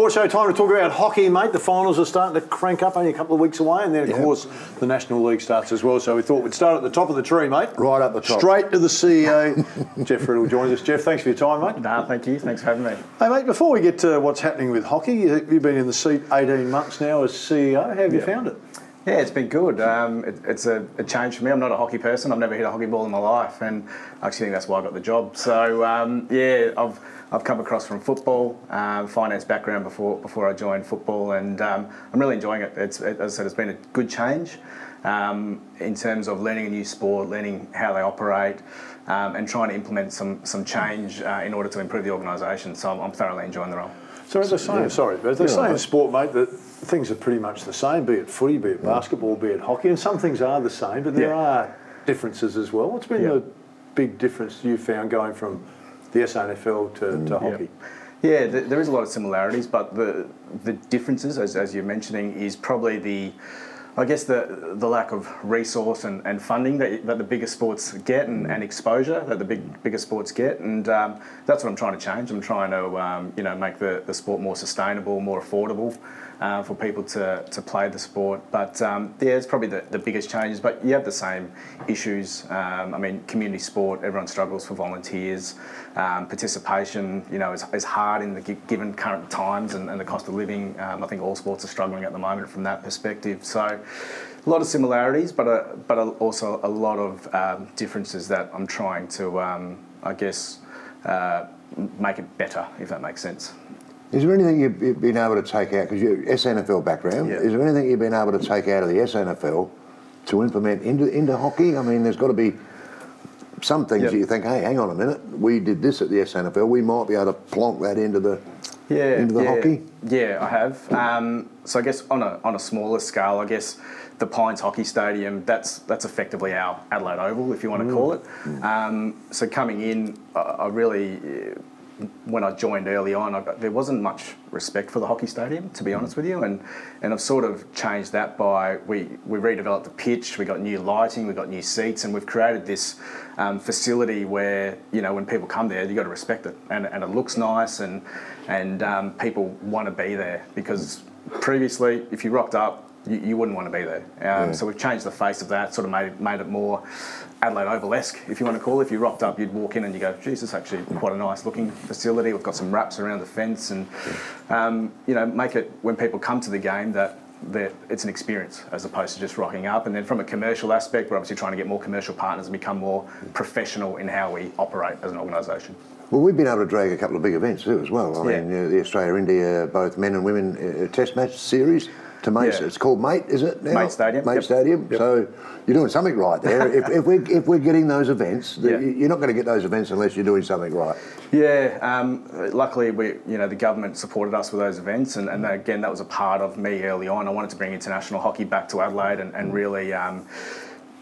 Sports Show, time to talk about hockey, mate. The finals are starting to crank up, only a couple of weeks away, and then, of course, the National League starts as well. So we thought we'd start at the top of the tree, mate. Right up the top. Straight to the CEO. Geoff Riddle joins us. Geoff, thanks for your time, mate. No, thank you. Thanks for having me. Hey, mate, before we get to what's happening with hockey, you've been in the seat 18 months now as CEO. How have you found it? Yeah, it's been good. It's a change for me. I'm not a hockey person. I've never hit a hockey ball in my life, and I actually think that's why I got the job. So, I've come across from football, finance background before I joined football, and I'm really enjoying it. As I said, it's been a good change in terms of learning a new sport, learning how they operate, and trying to implement some change in order to improve the organisation. So I'm thoroughly enjoying the role. So as they're saying, but they're saying in sport, mate, that things are pretty much the same, be it footy, be it basketball, be it hockey, and some things are the same, but there are differences as well. What's been the big difference you found going from the SANFL to hockey? Yeah, there is a lot of similarities, but the differences, as you're mentioning, is probably the lack of resource and funding that the bigger sports get and exposure that the bigger sports get, and that's what I'm trying to change. I'm trying to make the sport more sustainable, more affordable for people to play the sport. But it's probably the biggest changes. But you have the same issues. I mean, community sport, everyone struggles for volunteers. Participation, is hard in the given current times and the cost of living. I think all sports are struggling at the moment from that perspective. So a lot of similarities, but also a lot of differences that I'm trying to, make it better, if that makes sense. Is there anything you've been able to take out, because you're SNFL background, is there anything you've been able to take out of the SNFL to implement into hockey? I mean, there's got to be some things that you think, hey, hang on a minute, we did this at the SNFL, we might be able to plonk that into the hockey? Yeah, I have. So I guess on a smaller scale, I guess the Pines Hockey Stadium, that's effectively our Adelaide Oval, if you want to call it. So coming in, I really... when I joined early on, there wasn't much respect for the hockey stadium, to be honest with you, and I've sort of changed that by we redeveloped the pitch, we got new lighting, we got new seats, and we've created this facility where when people come there, you got to respect it, and it looks nice, and people want to be there, because previously, if you rocked up, you wouldn't want to be there. So we've changed the face of that, sort of made it more Adelaide Oval-esque, if you want to call it. If you rocked up, you'd walk in and you go, geez, this is actually quite a nice looking facility. We've got some wraps around the fence, and make it, when people come to the game, that it's an experience as opposed to just rocking up. And then from a commercial aspect, we're obviously trying to get more commercial partners and become more professional in how we operate as an organisation. Well, we've been able to drag a couple of big events too as well. I mean, the Australia-India, both men and women Test match series to Mate. It's called Mate, is it now? Mate Stadium. Mate Stadium. Yep. So you're doing something right there. if we're getting those events, you're not going to get those events unless you're doing something right. Yeah. Luckily, the government supported us with those events, and again, that was a part of me early on. I wanted to bring international hockey back to Adelaide and really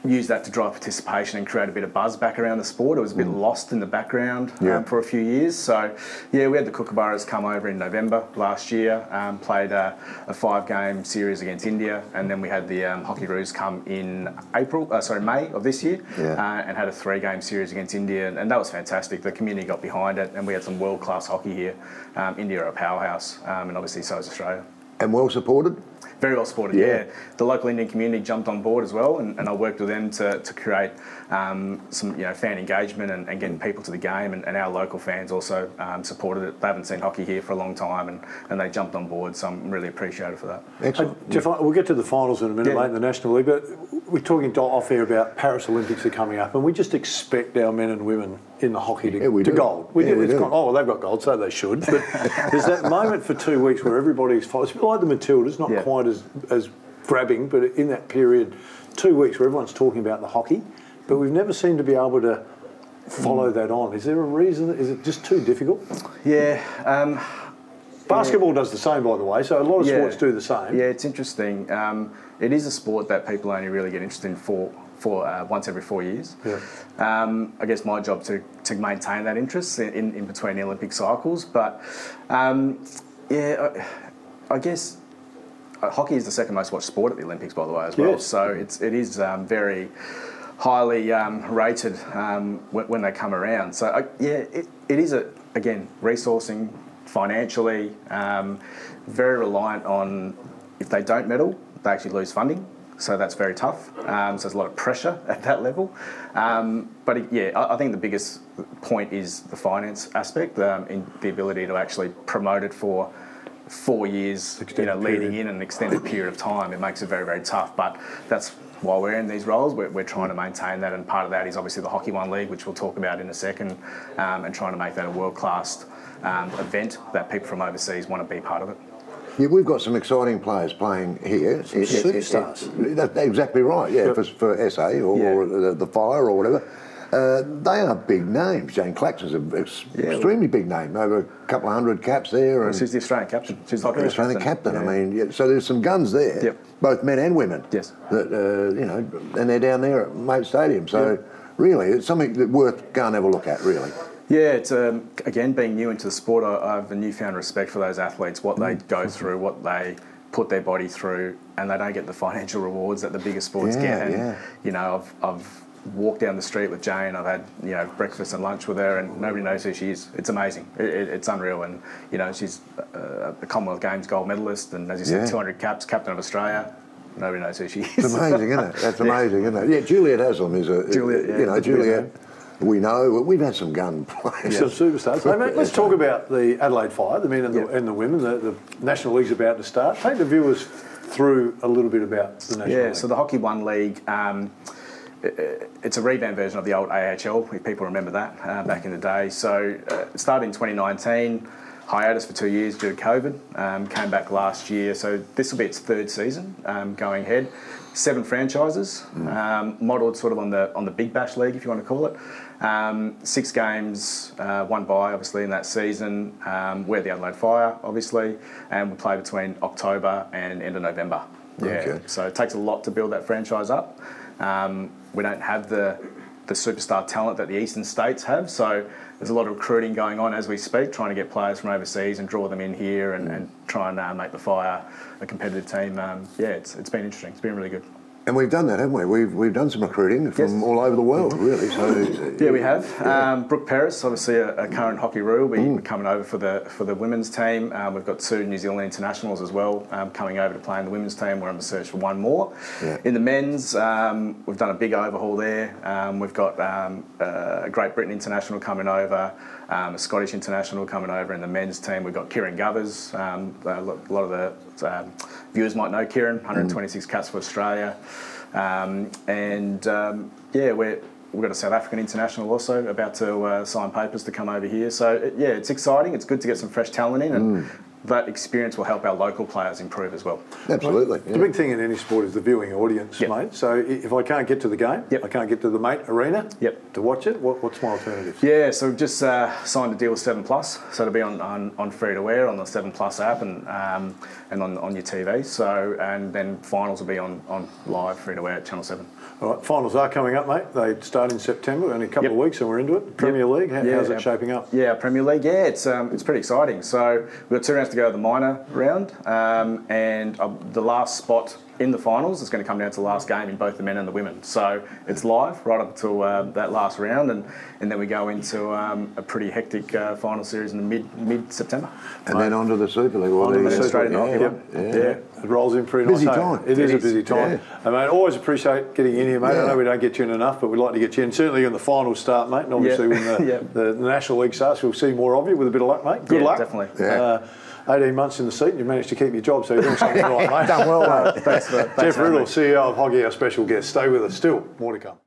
use that to drive participation and create a bit of buzz back around the sport. It was a bit lost in the background for a few years. So, we had the Kookaburras come over in November last year, played a 5-game series against India, and then we had the Hockeyroos come in May of this year, and had a 3-game series against India, and that was fantastic. The community got behind it, and we had some world-class hockey here. India are a powerhouse, and obviously so is Australia. And well supported? Very well supported, yeah. The local Indian community jumped on board as well, and I worked with them to create some fan engagement and getting people to the game, and our local fans also supported it. They haven't seen hockey here for a long time, and they jumped on board, so I'm really appreciative for that. Excellent. Geoff, we'll get to the finals in a minute, mate, in the National League, but we're talking off air about Paris Olympics are coming up, and we just expect our men and women in the hockey to gold. We do. They've got gold, so they should. But there's that moment for 2 weeks where everybody's it's a bit like the Matildas, not quite as grabbing, but in that period, 2 weeks where everyone's talking about the hockey, but we've never seemed to be able to follow that on. Is there a reason? Is it just too difficult? Yeah. Basketball does the same, by the way, so a lot of sports do the same. Yeah, it's interesting. It is a sport that people only really get interested in for once every 4 years. I guess my job to maintain that interest in between the Olympic cycles, but I guess hockey is the second most watched sport at the Olympics, by the way, as well. So it is very highly rated when they come around. So it is again resourcing, financially, very reliant on, if they don't medal, they actually lose funding. So that's very tough. So there's a lot of pressure at that level. But yeah, I think the biggest point is the finance aspect, in the ability to actually promote it for 4 years, leading in an extended period of time. It makes it very, very tough. But that's why we're in these roles. We're trying to maintain that, and part of that is obviously the Hockey One League, which we'll talk about in a second, and trying to make that a world-class event that people from overseas want to be part of it. Yeah, we've got some exciting players playing here. Superstars. That's exactly right, yeah, for SA or the Fire or whatever. They are big names. Jane Claxton's an extremely big name, over a couple of hundred caps there. And she's the Australian captain. She's the Australian captain. I mean, so there's some guns there, both men and women. Yes. That, and they're down there at Moat Stadium. So really, it's something that's worth going and have a look at, really. Yeah, it's again, being new into the sport, I have a newfound respect for those athletes, what they go through, what they put their body through, and they don't get the financial rewards that the bigger sports get. And I've walked down the street with Jane. I've had breakfast and lunch with her, and nobody knows who she is. It's amazing. It's unreal, and she's a Commonwealth Games gold medalist, and as you said, 200 caps, captain of Australia. Nobody knows who she is. It's amazing, isn't it? That's amazing, isn't it? Yeah, Juliet Haslam is a Juliet. We know we've had some gun players, some superstars. Hey, mate, let's talk about the Adelaide Fire, the men and the women. The National League's about to start. Take the viewers through a little bit about the National League. So the Hockey One League, it's a revamped version of the old AHL, if people remember that, back in the day. So it started in 2019, hiatus for 2 years due to COVID, came back last year. So this will be its third season going ahead. 7 franchises, modelled sort of on the Big Bash League, if you want to call it. 6 games, 1 bye, obviously, in that season. We're the Adelaide Fire, obviously, and we play between October and end of November. Okay. So it takes a lot to build that franchise up. We don't have the superstar talent that the eastern states have, so there's a lot of recruiting going on as we speak, trying to get players from overseas and draw them in here and try and make the Fire a competitive team. It's been interesting. It's been really good. And we've done that, haven't we? We've done some recruiting from all over the world, really. So yeah, we have. Brooke Peris, obviously a current hockey royal, will be coming over for the women's team. We've got 2 New Zealand internationals as well coming over to play in the women's team. We're on the search for 1 more. Yeah. In the men's, we've done a big overhaul there. We've got a Great Britain international coming over, a Scottish international coming over in the men's team. We've got Kieran Govers. A lot of the viewers might know Kieran, 126 caps for Australia. We've got a South African international also about to sign papers to come over here. So, it's exciting. It's good to get some fresh talent in, and that experience will help our local players improve as well. Absolutely. The big thing in any sport is the viewing audience, mate. So if I can't get to the game, I can't get to the Mate Arena to watch it, what's my alternative? Yeah, so we've just signed a deal with 7plus, so it'll be on free-to-air on the 7plus app and on your TV. So, and then finals will be on live free-to-air at Channel 7. All right, finals are coming up, mate. They start in September, only a couple of weeks, and we're into it. Premier League, how's it shaping up? Yeah, Premier League, it's pretty exciting. So we've got 2 rounds to go of the minor round, and the last spot in the finals is going to come down to the last game in both the men and the women. So it's live right up until that last round, and then we go into a pretty hectic final series in the mid-September. And then on to the Super League. It rolls in pretty nice. Busy time. It is a busy time. And mate, always appreciate getting in here, mate. I know we don't get you in enough, but we'd like to get you in. Certainly when the finals start, mate, and obviously when the National League starts, we'll see more of you with a bit of luck, mate. Good luck. Definitely. 18 months in the seat and you've managed to keep your job, so you're doing something right, mate. Done well, mate. Thanks, Geoff Riddle, CEO of Hockey, our special guest. Stay with us. Still more to come.